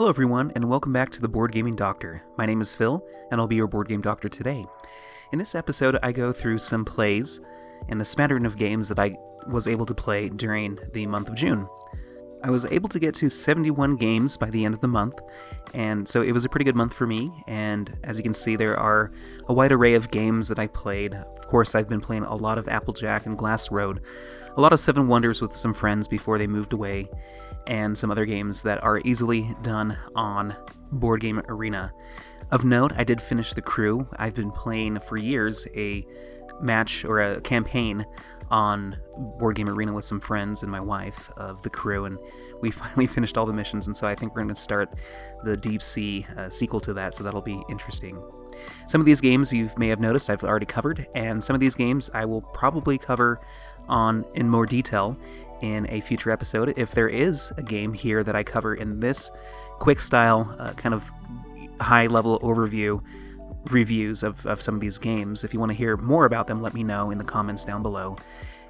Hello everyone, and welcome back to the Board Gaming Doctor. My name is Phil, and I'll be your Board Game Doctor today. In this episode, I go through some plays and a smattering of games that I was able to play during the month of June. I was able to get to 71 games by the end of the month, and so it was a pretty good month for me, and as you can see, there are a wide array of games that I played. Of course, I've been playing a lot of Applejack and Glass Road, a lot of Seven Wonders with some friends before they moved away, and some other games that are easily done on Board Game Arena. Of note, I did finish The Crew. I've been playing for years a match or a campaign on Board Game Arena with some friends and my wife of The Crew, and we finally finished all the missions, and so I think we're going to start the Deep Sea sequel to that, so that'll be interesting. Some of these games you may have noticed I've already covered, and some of these games I will probably cover in more detail in a future episode. If there is a game here that I cover in this quick style, kind of high-level overview reviews of some of these games, if you want to hear more about them, let me know in the comments down below,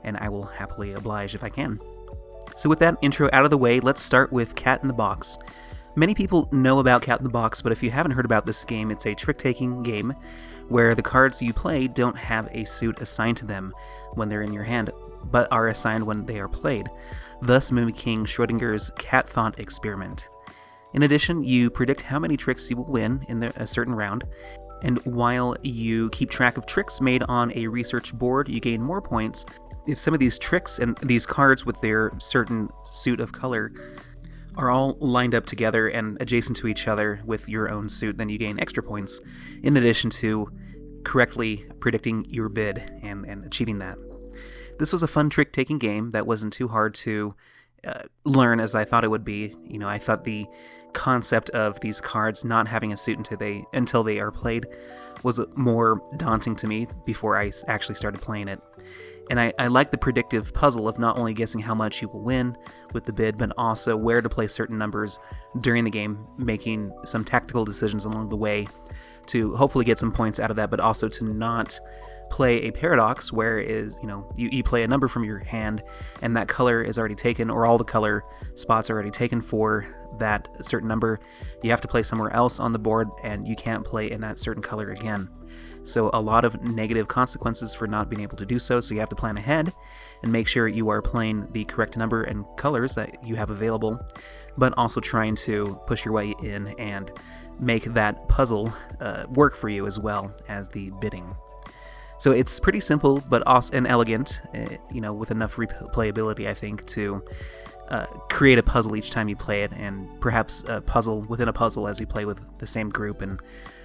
and I will happily oblige if I can. So with that intro out of the way, let's start with Cat in the Box. Many people know about Cat in the Box, but if you haven't heard about this game, it's a trick-taking game where the cards you play don't have a suit assigned to them when they're in your hand, but are assigned when they are played, thus mimicking Schrodinger's cat thought experiment. In addition, you predict how many tricks you will win in a certain round, and while you keep track of tricks made on a research board, you gain more points. If some of these tricks and these cards with their certain suit of color are all lined up together and adjacent to each other with your own suit, then you gain extra points, in addition to correctly predicting your bid and achieving that. This was a fun trick-taking game that wasn't too hard to learn as I thought it would be. You know, I thought the concept of these cards not having a suit until they are played was more daunting to me before I actually started playing it. And I like the predictive puzzle of not only guessing how much you will win with the bid, but also where to place certain numbers during the game, making some tactical decisions along the way to hopefully get some points out of that, but also to not play a paradox where you play a number from your hand and that color is already taken, or all the color spots are already taken for that certain number. You have to play somewhere else on the board and you can't play in that certain color again. So a lot of negative consequences for not being able to do so, so you have to plan ahead and make sure you are playing the correct number and colors that you have available, but also trying to push your way in and make that puzzle work for you as well as the bidding. So it's pretty simple, but also and elegant, with enough replayability, I think, to create a puzzle each time you play it, and perhaps a puzzle within a puzzle as you play with the same group and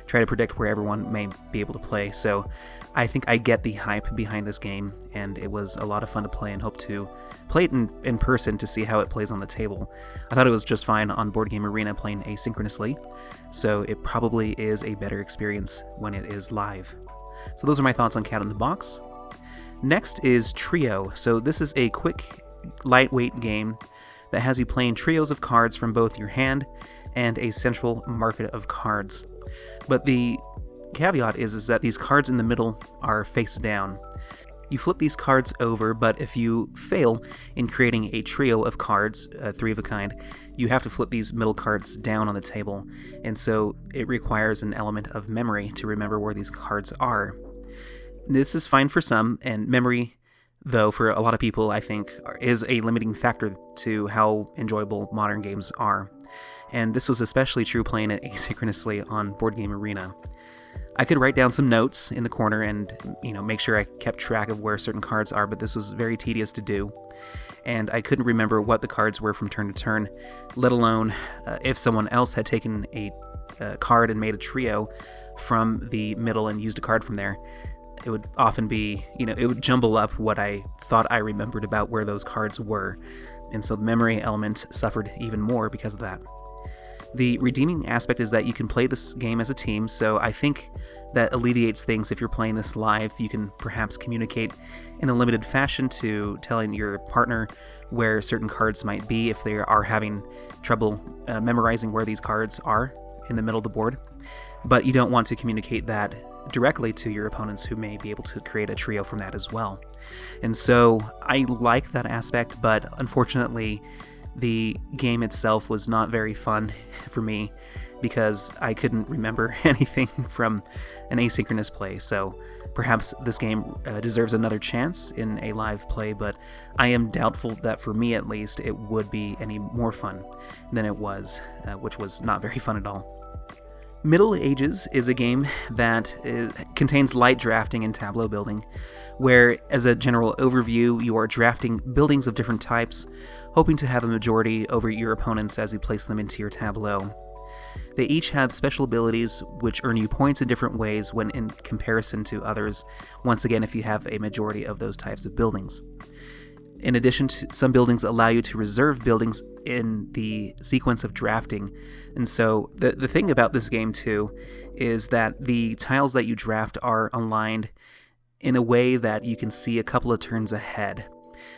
try to predict where everyone may be able to play. So I think I get the hype behind this game, and it was a lot of fun to play, and hope to play it in person to see how it plays on the table. I thought it was just fine on Board Game Arena playing asynchronously, so it probably is a better experience when it is live. So those are my thoughts on Cat in the Box. Next is Trio. So this is a quick, lightweight game that has you playing trios of cards from both your hand and a central market of cards. But the caveat is that these cards in the middle are face down. You flip these cards over, but if you fail in creating a trio of cards, three of a kind, you have to flip these middle cards down on the table, and so it requires an element of memory to remember where these cards are. This is fine for some, and memory, though, for a lot of people, I think, is a limiting factor to how enjoyable modern games are. And this was especially true playing it asynchronously on Board Game Arena. I could write down some notes in the corner and, make sure I kept track of where certain cards are, but this was very tedious to do. And I couldn't remember what the cards were from turn to turn, let alone if someone else had taken a card and made a trio from the middle and used a card from there. It would often be, it would jumble up what I thought I remembered about where those cards were. And so the memory element suffered even more because of that. The redeeming aspect is that you can play this game as a team, so I think that alleviates things if you're playing this live. You can perhaps communicate in a limited fashion to telling your partner where certain cards might be if they are having trouble memorizing where these cards are in the middle of the board. But you don't want to communicate that directly to your opponents, who may be able to create a trio from that as well. And so I like that aspect, but unfortunately the game itself was not very fun for me because I couldn't remember anything from an asynchronous play, so perhaps this game deserves another chance in a live play, but I am doubtful that for me at least it would be any more fun than it was, which was not very fun at all. Middle Ages is a game that contains light drafting and tableau building, where, as a general overview, you are drafting buildings of different types, hoping to have a majority over your opponents as you place them into your tableau. They each have special abilities which earn you points in different ways when in comparison to others, once again if you have a majority of those types of buildings. In addition, some buildings allow you to reserve buildings in the sequence of drafting. And so the thing about this game too is that the tiles that you draft are aligned in a way that you can see a couple of turns ahead.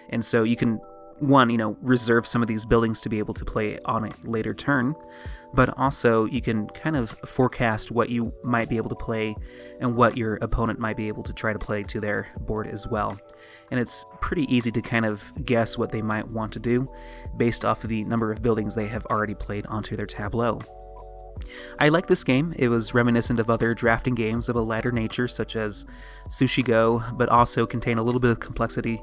And so you can, reserve some of these buildings to be able to play on a later turn, but also you can kind of forecast what you might be able to play and what your opponent might be able to try to play to their board as well. And it's pretty easy to kind of guess what they might want to do based off of the number of buildings they have already played onto their tableau. I like this game. It was reminiscent of other drafting games of a lighter nature, such as Sushi Go, but also contained a little bit of complexity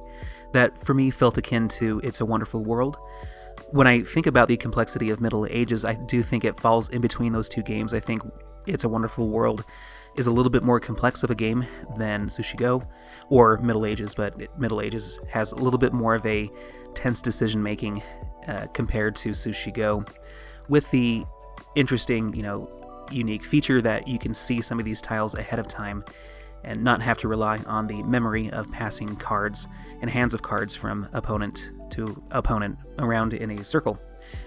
that for me felt akin to It's a Wonderful World. When I think about the complexity of Middle Ages, I do think it falls in between those two games. I think It's a Wonderful World is a little bit more complex of a game than Sushi Go or Middle Ages, but Middle Ages has a little bit more of a tense decision making compared to Sushi Go, with the interesting, unique feature that you can see some of these tiles ahead of time and not have to rely on the memory of passing cards and hands of cards from opponent to opponent around in a circle.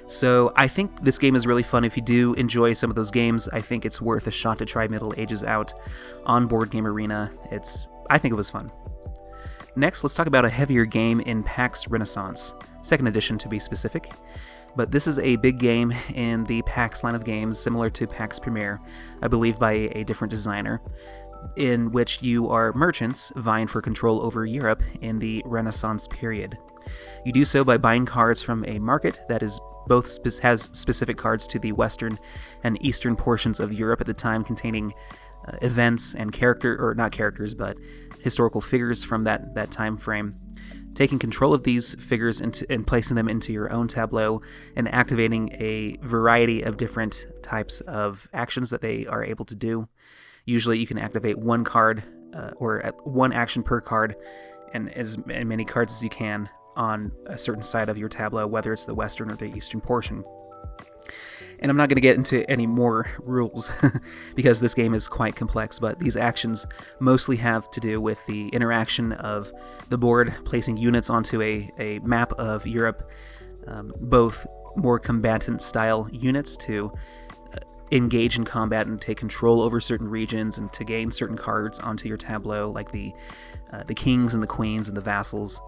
So I think this game is really fun. If you do enjoy some of those games, I think it's worth a shot to try Middle Ages out on Board Game Arena. I think it was fun. Next, let's talk about a heavier game in Pax Renaissance, 2nd edition to be specific. But this is a big game in the PAX line of games, similar to PAX Premier, I believe by a different designer, in which you are merchants vying for control over Europe in the Renaissance period. You do so by buying cards from a market that is has specific cards to the western and eastern portions of Europe at the time, containing events and historical figures from that time frame. Taking control of these figures and placing them into your own tableau and activating a variety of different types of actions that they are able to do. Usually you can activate one card or one action per card and as many cards as you can on a certain side of your tableau, whether it's the western or the eastern portion. And I'm not going to get into any more rules because this game is quite complex, but these actions mostly have to do with the interaction of the board placing units onto a map of Europe, both more combatant style units to engage in combat and take control over certain regions and to gain certain cards onto your tableau, like the kings and the queens and the vassals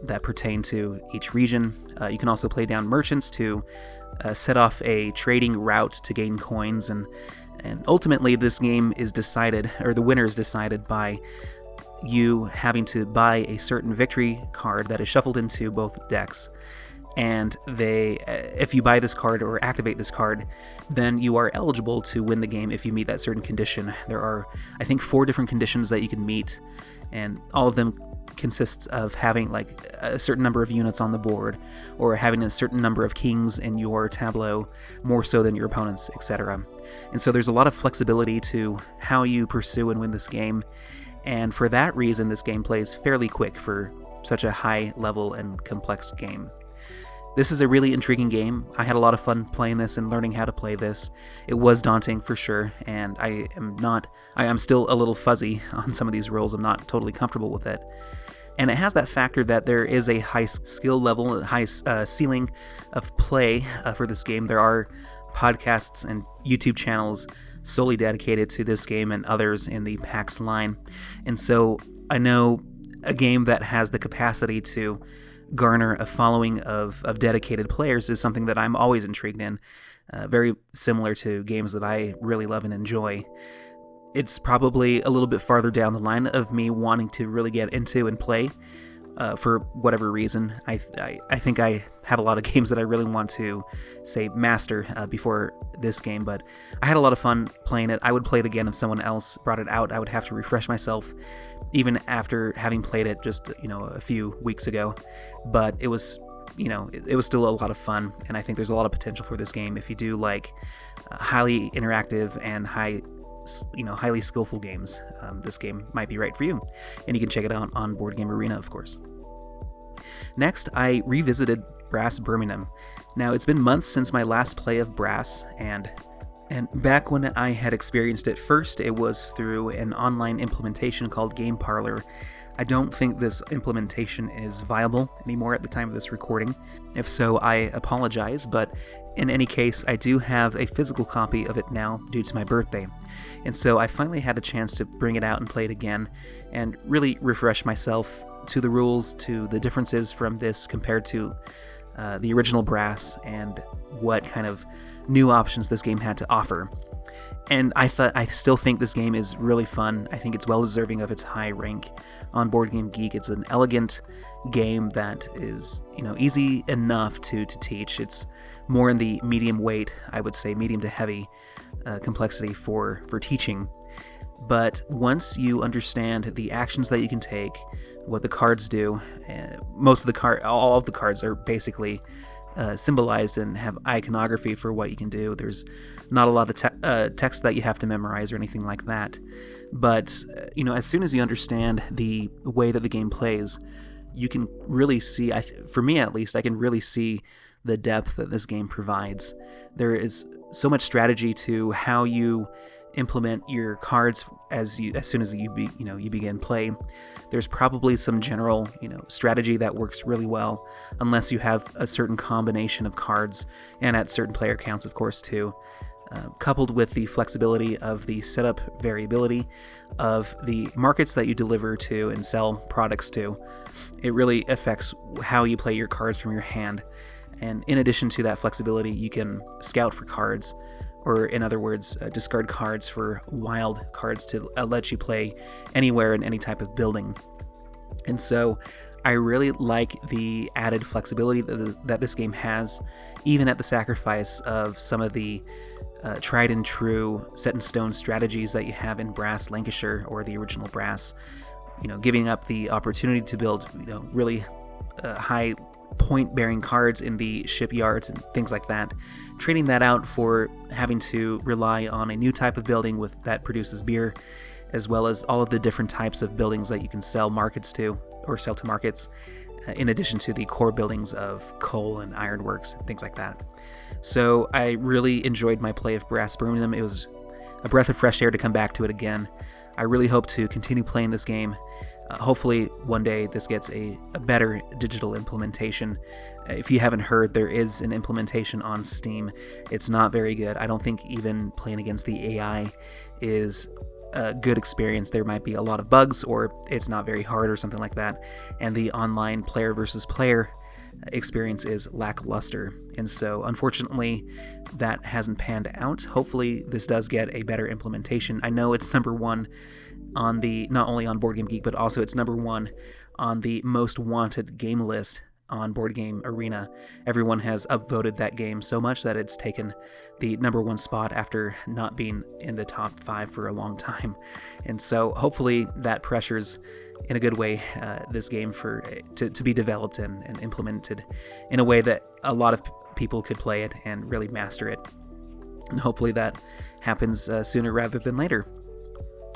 that pertain to each region. You can also play down merchants to set off a trading route to gain coins, and ultimately this game is decided, or the winner is decided by you having to buy a certain victory card that is shuffled into both decks. And if you buy this card or activate this card, then you are eligible to win the game if you meet that certain condition. There are, I think, 4 different conditions that you can meet, and all of them consists of having like a certain number of units on the board, or having a certain number of kings in your tableau, more so than your opponents, etc. And so there's a lot of flexibility to how you pursue and win this game, and for that reason this game plays fairly quick for such a high level and complex game. This is a really intriguing game. I had a lot of fun playing this and learning how to play this. It was daunting for sure, and I am still a little fuzzy on some of these rules. I'm not totally comfortable with it. And it has that factor that there is a high skill level, a high ceiling of play for this game. There are podcasts and YouTube channels solely dedicated to this game and others in the PAX line. And so I know a game that has the capacity to garner a following of dedicated players is something that I'm always intrigued in, very similar to games that I really love and enjoy. It's probably a little bit farther down the line of me wanting to really get into and play, for whatever reason. I think I have a lot of games that I really want to, say, master before this game, but I had a lot of fun playing it. I would play it again if someone else brought it out. I would have to refresh myself, even after having played it just, a few weeks ago. But it was, it was still a lot of fun, and I think there's a lot of potential for this game if you do like highly interactive and highly skillful games. This game might be right for you, and you can check it out on Board Game Arena, of course. Next, I revisited Brass Birmingham. Now, it's been months since my last play of Brass, and back when I had experienced it first, it was through an online implementation called Game Parlor. I don't think this implementation is viable anymore at the time of this recording. If so, I apologize, but in any case, I do have a physical copy of it now due to my birthday. And so I finally had a chance to bring it out and play it again and really refresh myself to the rules, to the differences from this compared to the original Brass, and what kind of new options this game had to offer. And I still think this game is really fun. I think it's well deserving of its high rank on Board Game Geek. It's an elegant game that is, easy enough to teach. It's more in the medium weight, I would say, medium to heavy complexity for teaching. But once you understand the actions that you can take, what the cards do, all of the cards are basically symbolized and have iconography for what you can do. There's not a lot of text that you have to memorize or anything like that. But, as soon as you understand the way that the game plays, you can really see, for me at least, I can really see the depth that this game provides. There is so much strategy to how you implement your cards as soon as you begin play. There's probably some general strategy that works really well, unless you have a certain combination of cards, and at certain player counts, of course, too. Coupled with the flexibility of the setup variability of the markets that you deliver to and sell products to, it really affects how you play your cards from your hand. And in addition to that flexibility, you can scout for cards, or in other words, discard cards for wild cards to let you play anywhere in any type of building. And so I really like the added flexibility that this game has, even at the sacrifice of some of the tried and true set in stone strategies that you have in Brass Lancashire or the original Brass. Giving up the opportunity to build really high point bearing cards in the shipyards and things like that, trading that out for having to rely on a new type of building that produces beer, as well as all of the different types of buildings that you can sell to markets, in addition to the core buildings of coal and ironworks and things like that. So I really enjoyed my play of Brass Birmingham. It was a breath of fresh air to come back to it again. I really hope to continue playing this game. Hopefully one day this gets a better digital implementation. If you haven't heard, there is an implementation on Steam. It's not very good. I don't think even playing against the AI is a good experience. There might be a lot of bugs, or it's not very hard or something like that. And the online player versus player experience is lackluster. And so unfortunately that hasn't panned out. Hopefully this does get a better implementation. I know it's number one on not only on Board Game Geek, but also it's number one on the most wanted game list on Board Game Arena. Everyone has upvoted that game so much that it's taken the number one spot after not being in the top 5 for a long time. And so hopefully that pressures in a good way this game to be developed and implemented in a way that a lot of people could play it and really master it. And hopefully that happens sooner rather than later.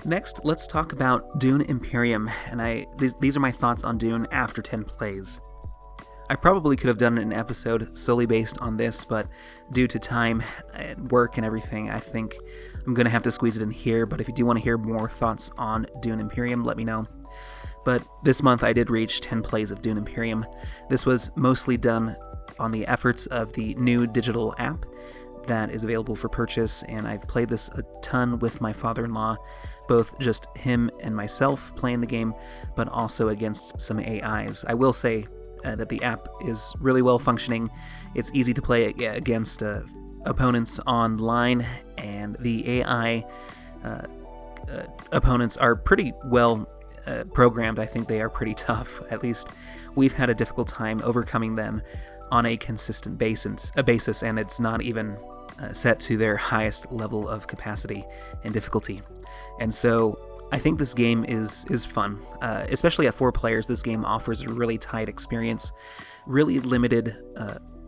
Next, let's talk about Dune Imperium, and these are my thoughts on Dune after 10 plays. I probably could have done an episode solely based on this, but due to time and work and everything, I think I'm going to have to squeeze it in here. But if you do want to hear more thoughts on Dune Imperium, let me know. But this month I did reach 10 plays of Dune Imperium. This was mostly done on the efforts of the new digital app that is available for purchase, and I've played this a ton with my father-in-law, both just him and myself playing the game, but also against some AIs. I will say that the app is really well functioning. It's easy to play against opponents online, and the AI opponents are pretty well programmed, I think they are pretty tough. At least we've had a difficult time overcoming them on a consistent basis, and it's not even set to their highest level of capacity and difficulty. And so I think this game is fun, especially at 4 players. This game offers a really tight experience, really limited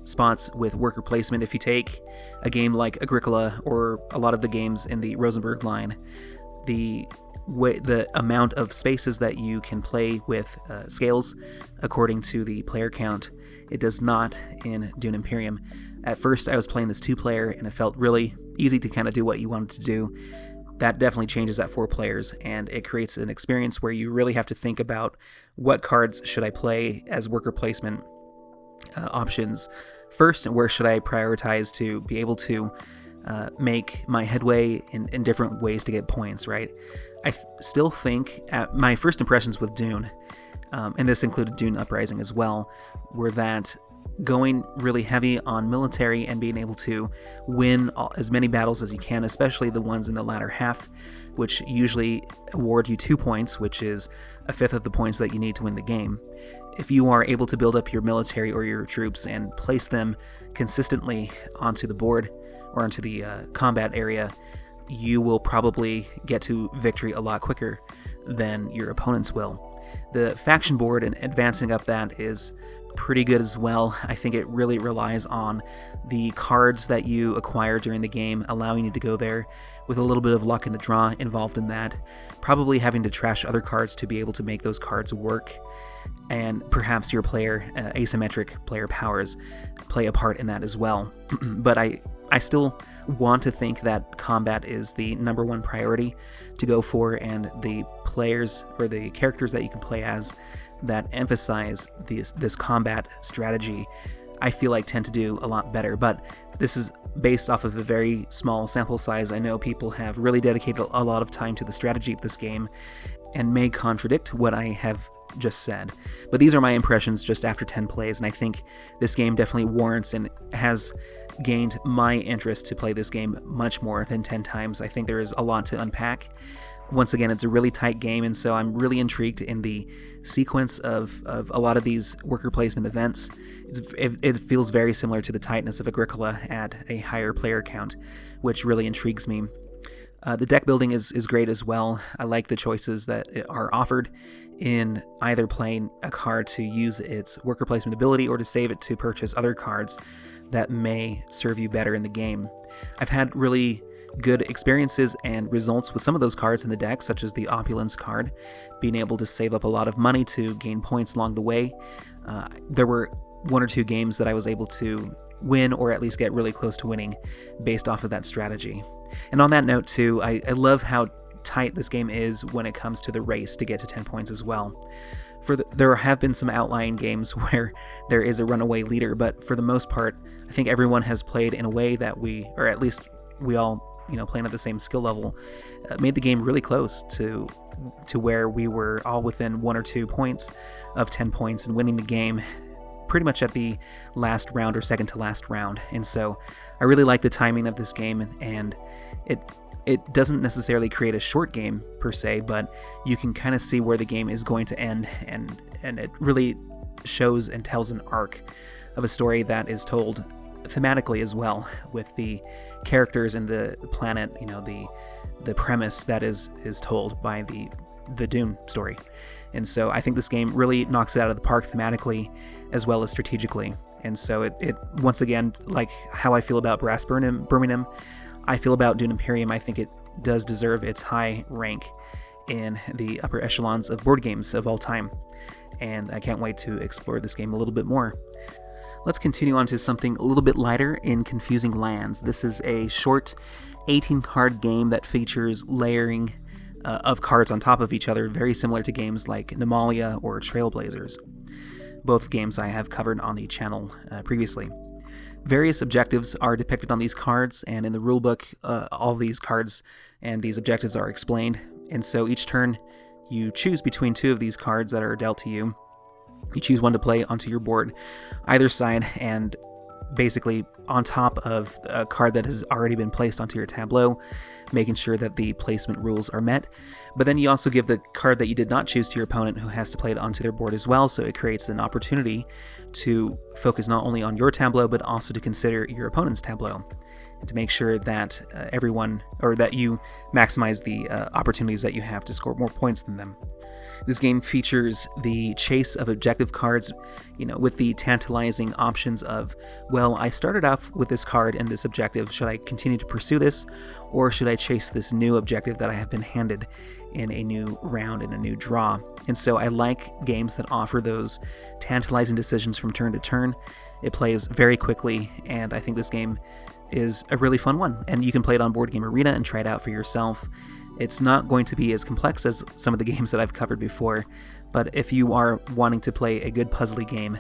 spots with worker placement. If you take a game like Agricola or a lot of the games in the Rosenberg line, the amount of spaces that you can play with scales according to the player count, it does not in Dune Imperium. At first I was playing this 2-player and it felt really easy to kind of do what you wanted to do. That definitely changes at 4 players, and it creates an experience where you really have to think about what cards should I play as worker placement options first, and where should I prioritize to be able to make my headway in different ways to get points, right? I still think at my first impressions with Dune, and this included Dune Uprising as well, were that going really heavy on military and being able to win as many battles as you can, especially the ones in the latter half, which usually award you 2 points, which is a fifth of the points that you need to win the game. If you are able to build up your military or your troops and place them consistently onto the board or onto the combat area, you will probably get to victory a lot quicker than your opponents will. The faction board and advancing up that is pretty good as well. I think it really relies on the cards that you acquire during the game, allowing you to go there with a little bit of luck in the draw involved in that, probably having to trash other cards to be able to make those cards work, and perhaps your player asymmetric player powers play a part in that as well. But I still want to think that combat is the number one priority to go for, and the players or the characters that you can play as that emphasize this combat strategy, I feel like tend to do a lot better. But this is based off of a very small sample size. I know people have really dedicated a lot of time to the strategy of this game and may contradict what I have just said. But these are my impressions just after 10 plays, and I think this game definitely warrants and has gained my interest to play this game much more than 10 times. I think there is a lot to unpack. Once again, it's a really tight game, and so I'm really intrigued in the sequence of a lot of these worker placement events. It feels very similar to the tightness of Agricola at a higher player count, which really intrigues me. The deck building is great as well. I like the choices that are offered in either playing a card to use its worker placement ability or to save it to purchase other cards that may serve you better in the game. I've had really good experiences and results with some of those cards in the deck, such as the Opulence card, being able to save up a lot of money to gain points along the way. There were 1 or 2 games that I was able to win, or at least get really close to winning, based off of that strategy. And on that note too, I love how tight this game is when it comes to the race to get to 10 points as well. There have been some outlying games where there is a runaway leader, but for the most part, I think everyone has played in a way that we all, playing at the same skill level, made the game really close to where we were all within 1 or 2 points of 10 points and winning the game pretty much at the last round or second to last round. And so I really like the timing of this game, and it doesn't necessarily create a short game per se, but you can kind of see where the game is going to end, and it really shows and tells an arc of a story that is told thematically as well, with the characters and the planet, the premise that is told by the Dune story. And so I think this game really knocks it out of the park thematically as well as strategically. And so it once again, like how I feel about Brass Birmingham, I feel about Dune Imperium. I think it does deserve its high rank in the upper echelons of board games of all time. And I can't wait to explore this game a little bit more. Let's continue on to something a little bit lighter in Confusing Lands. This is a short 18-card game that features layering of cards on top of each other, very similar to games like Nemalia or Trailblazers. Both games I have covered on the channel previously. Various objectives are depicted on these cards, and in the rulebook, all these cards and these objectives are explained. And so each turn, you choose between 2 of these cards that are dealt to you. You choose one to play onto your board, either side, and basically on top of a card that has already been placed onto your tableau, making sure that the placement rules are met. But then you also give the card that you did not choose to your opponent, who has to play it onto their board as well, so it creates an opportunity to focus not only on your tableau, but also to consider your opponent's tableau, and to make sure that that you maximize the opportunities that you have to score more points than them. This game features the chase of objective cards, with the tantalizing options of, well, I started off with this card and this objective. Should I continue to pursue this, or should I chase this new objective that I have been handed in a new round, in a new draw? And so I like games that offer those tantalizing decisions from turn to turn. It plays very quickly, and I think this game is a really fun one. And you can play it on Board Game Arena and try it out for yourself. It's not going to be as complex as some of the games that I've covered before, but if you are wanting to play a good puzzly game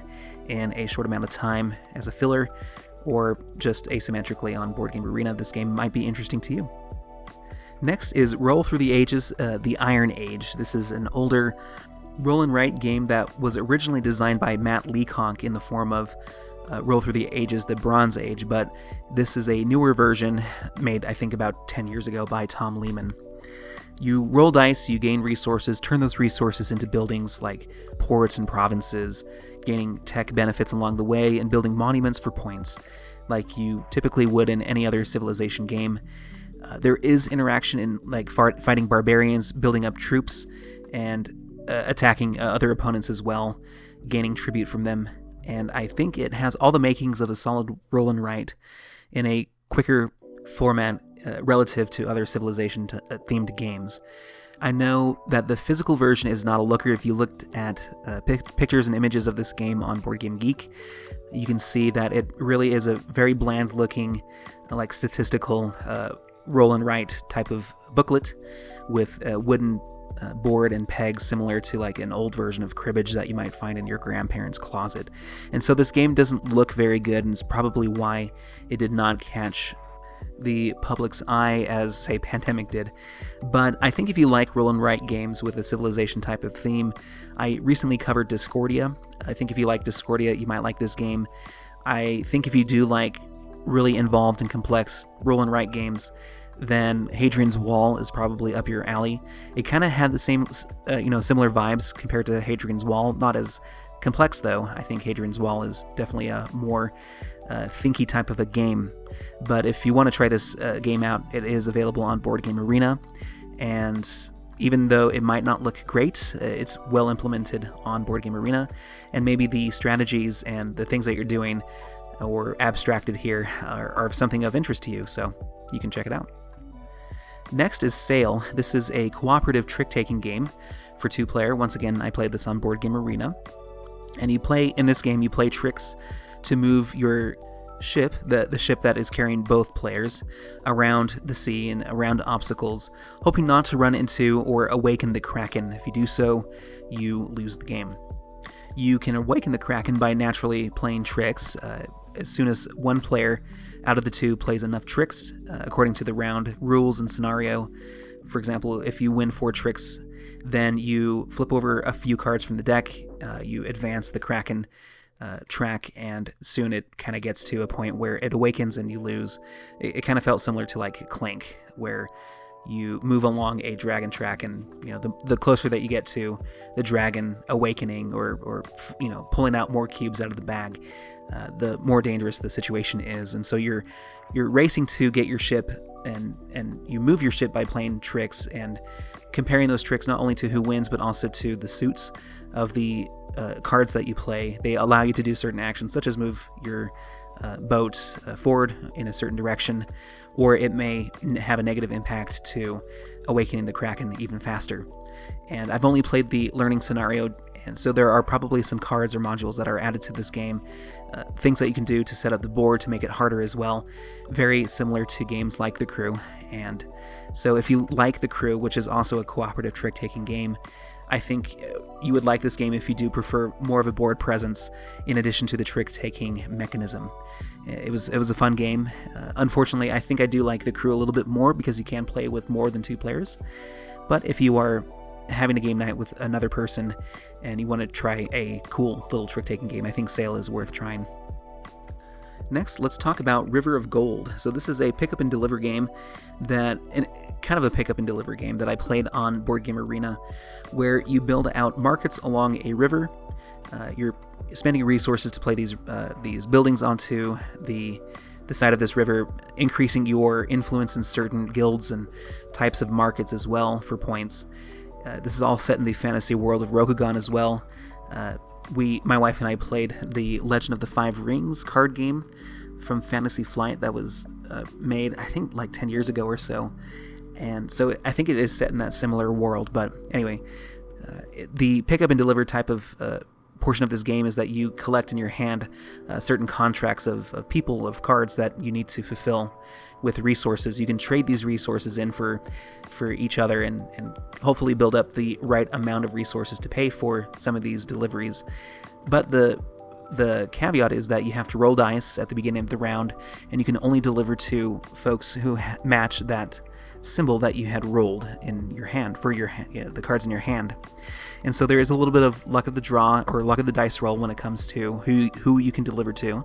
in a short amount of time as a filler, or just asymmetrically on Board Game Arena, this game might be interesting to you. Next is Roll Through the Ages, the Iron Age. This is an older roll and write game that was originally designed by Matt Leacock in the form of Roll Through the Ages, the Bronze Age, but this is a newer version made, I think, about 10 years ago by Tom Lehman. You roll dice, you gain resources, turn those resources into buildings like ports and provinces, gaining tech benefits along the way, and building monuments for points, like you typically would in any other Civilization game. There is interaction in fighting barbarians, building up troops, and attacking other opponents as well, gaining tribute from them. And I think it has all the makings of a solid roll and write in a quicker format relative to other Civilization-themed games. I know that the physical version is not a looker. If you looked at pictures and images of this game on Board Game Geek, you can see that it really is a very bland-looking, statistical roll and write type of booklet with a wooden board and pegs, similar to an old version of cribbage that you might find in your grandparents' closet. And so this game doesn't look very good, and it's probably why it did not catch the public's eye as, say, Pandemic did. But I think if you like roll and write games with a Civilization type of theme, I recently covered Discordia. I think if you like Discordia, you might like this game. I think if you do like really involved and complex roll and write games, then Hadrian's Wall is probably up your alley. It kind of had the same, similar vibes compared to Hadrian's Wall. Not as complex, though. I think Hadrian's Wall is definitely a more thinky type of a game. But if you want to try this game out, it is available on Board Game Arena. And even though it might not look great, it's well implemented on Board Game Arena. And maybe the strategies and the things that you're doing or abstracted here are something of interest to you, so you can check it out. Next is Sail. This is a cooperative trick-taking game for 2-player. Once again, I played this on Board Game Arena. And in this game, you play tricks to move your ship, the ship that is carrying both players, around the sea and around obstacles, hoping not to run into or awaken the Kraken. If you do so, you lose the game. You can awaken the Kraken by naturally playing tricks. As soon as one player out of the two plays enough tricks, according to the round rules and scenario. For example, if you win 4 tricks, then you flip over a few cards from the deck, you advance the Kraken track, and soon it kind of gets to a point where it awakens and you lose. It kind of felt similar to Clank, where you move along a dragon track, and the closer that you get to the dragon awakening or pulling out more cubes out of the bag, the more dangerous the situation is. And so you're racing to get your ship, and you move your ship by playing tricks and comparing those tricks not only to who wins, but also to the suits of the cards that you play. They allow you to do certain actions, such as move your boat forward in a certain direction, or it may have a negative impact to awakening the Kraken even faster. And I've only played the learning scenario, and so there are probably some cards or modules that are added to this game, things that you can do to set up the board to make it harder as well, very similar to games like The Crew. And so if you like The Crew, which is also a cooperative trick-taking game, I think you would like this game if you do prefer more of a board presence in addition to the trick-taking mechanism. It was a fun game. Unfortunately, I think I do like The Crew a little bit more because you can play with more than 2 players. But if you are having a game night with another person and you want to try a cool little trick-taking game, I think Sail is worth trying. Next, let's talk about River of Gold. So this is a pick up and deliver game that I played on Board Game Arena, where you build out markets along a river. You're spending resources to play these buildings onto the side of this river, increasing your influence in certain guilds and types of markets as well for points. This is all set in the fantasy world of Rokugan as well. My wife and I played the Legend of the Five Rings card game from Fantasy Flight that was made, I think, like 10 years ago or so. And so I think it is set in that similar world. But anyway, the pick up and deliver type of portion of this game is that you collect in your hand certain contracts of people, of cards that you need to fulfill with resources. You can trade these resources in for each other and hopefully build up the right amount of resources to pay for some of these deliveries. But the caveat is that you have to roll dice at the beginning of the round, and you can only deliver to folks who match that symbol that you had rolled in your hand for the cards in your hand. And so there is a little bit of luck of the draw or luck of the dice roll when it comes to who you can deliver to.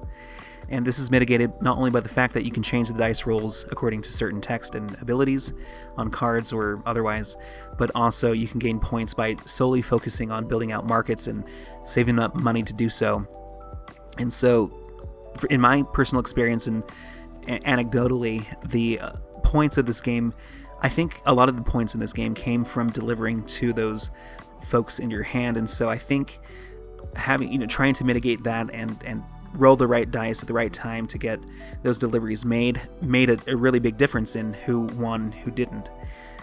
And this is mitigated not only by the fact that you can change the dice rolls according to certain text and abilities on cards or otherwise, but also you can gain points by solely focusing on building out markets and saving up money to do so. And so, in my personal experience and anecdotally, the points of this game, I think a lot of the points in this game came from delivering to those folks in your hand. And so I think trying to mitigate that and roll the right dice at the right time to get those deliveries made a really big difference in who won, who didn't.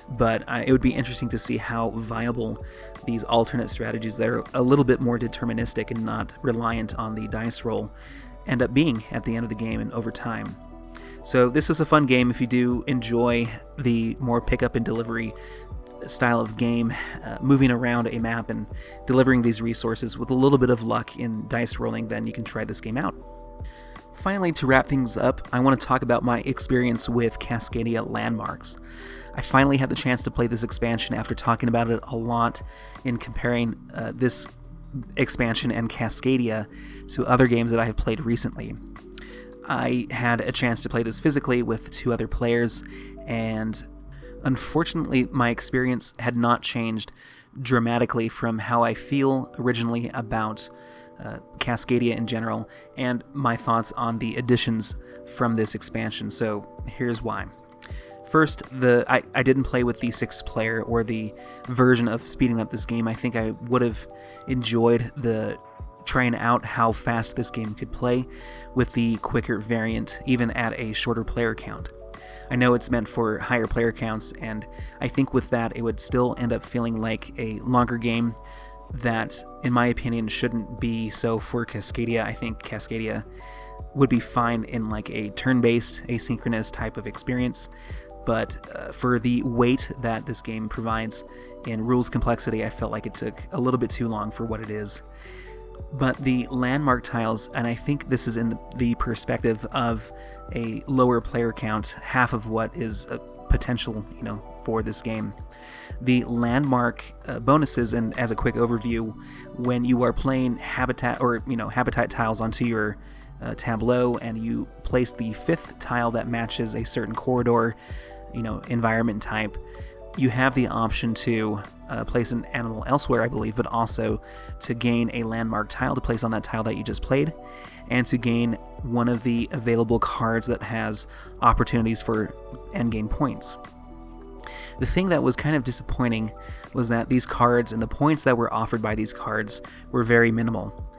But it would be interesting to see how viable these alternate strategies that are a little bit more deterministic and not reliant on the dice roll end up being at the end of the game and over time. So this was a fun game if you do enjoy the more pick-up and delivery style of game, moving around a map and delivering these resources with a little bit of luck in dice rolling. Then you can try this game out. Finally, to wrap things up, I want to talk about my experience with Cascadia Landmarks. I finally had the chance to play this expansion after talking about it a lot in comparing this expansion and Cascadia to other games that I have played recently. I had a chance to play this physically with 2 other players, and unfortunately my experience had not changed dramatically from how I feel originally about Cascadia in general and my thoughts on the additions from this expansion. So here's why. First, I didn't play with the 6-player or the version of speeding up this game. I think I would have enjoyed trying out how fast this game could play with the quicker variant, even at a shorter player count. I know it's meant for higher player counts, and I think with that it would still end up feeling like a longer game that, in my opinion, shouldn't be so for Cascadia. I think Cascadia would be fine in like a turn-based, asynchronous type of experience, but for the weight that this game provides in rules complexity, I felt like it took a little bit too long for what it is. But the landmark tiles, and I think this is in the perspective of a lower player count, half of what is a potential, for this game. The landmark bonuses, and as a quick overview, when you are playing habitat tiles onto your tableau, and you place the 5th tile that matches a certain corridor, environment type, you have the option to place an animal elsewhere, I believe, but also to gain a landmark tile to place on that tile that you just played, and to gain one of the available cards that has opportunities for endgame points. The thing that was kind of disappointing was that these cards and the points that were offered by these cards were very minimal,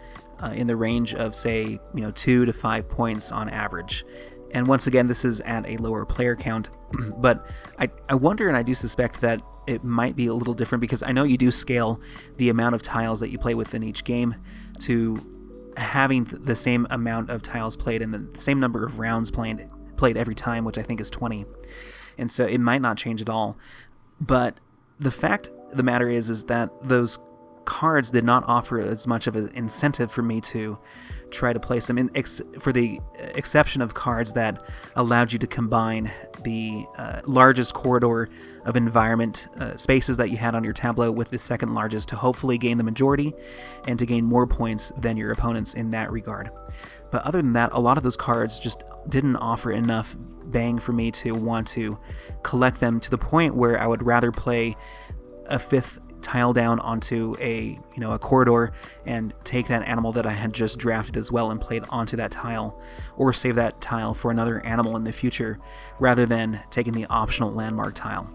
in the range of, say, 2 to 5 points on average. And once again, this is at a lower player count, but I wonder, and I do suspect that it might be a little different, because I know you do scale the amount of tiles that you play with in each game to having the same amount of tiles played and the same number of rounds played every time, which I think is 20. And so it might not change at all. But the fact of the matter is that those cards did not offer as much of an incentive for me to try to place them, for the exception of cards that allowed you to combine the largest corridor of environment spaces that you had on your tableau with the second largest to hopefully gain the majority and to gain more points than your opponents in that regard. But other than that, a lot of those cards just didn't offer enough bang for me to want to collect them, to the point where I would rather play a fifth tile down onto a corridor and take that animal that I had just drafted as well and played onto that tile, or save that tile for another animal in the future, rather than taking the optional landmark tile.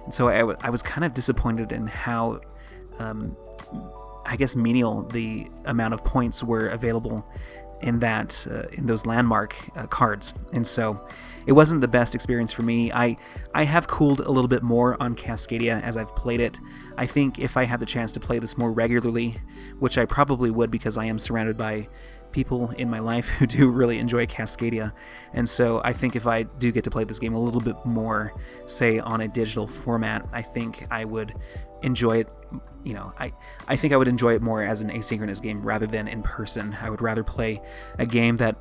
And so I was kind of disappointed in how I guess menial the amount of points were available in those landmark cards. And so it wasn't the best experience for me. I have cooled a little bit more on Cascadia as I've played it. I think if I had the chance to play this more regularly, which I probably would because I am surrounded by people in my life who do really enjoy Cascadia, and so I think if I do get to play this game a little bit more, say on a digital format, I think I would enjoy it. I think I would enjoy it more as an asynchronous game rather than in person. I would rather play a game that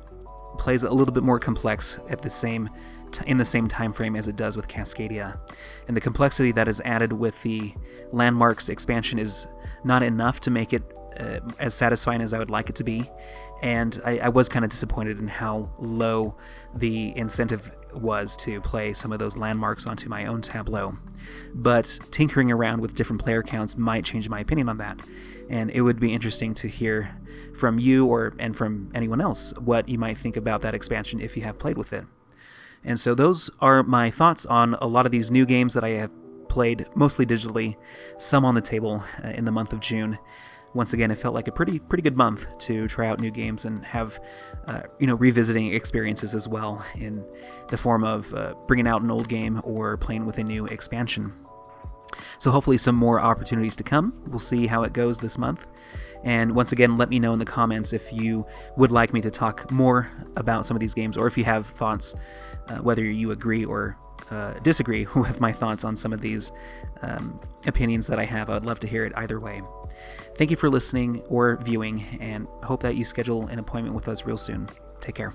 plays a little bit more complex in the same time frame as it does with Cascadia. And the complexity that is added with the Landmarks expansion is not enough to make it as satisfying as I would like it to be. And I was kind of disappointed in how low the incentive was to play some of those landmarks onto my own tableau. But tinkering around with different player counts might change my opinion on that. And it would be interesting to hear from you and from anyone else what you might think about that expansion if you have played with it. And so those are my thoughts on a lot of these new games that I have played, mostly digitally, some on the table in the month of June. Once again, it felt like a pretty good month to try out new games and have revisiting experiences as well, in the form of bringing out an old game or playing with a new expansion. So hopefully some more opportunities to come. We'll see how it goes this month. And once again, let me know in the comments if you would like me to talk more about some of these games, or if you have thoughts, whether you agree or disagree with my thoughts on some of these opinions that I have. I would love to hear it either way. Thank you for listening or viewing, and hope that you schedule an appointment with us real soon. Take care.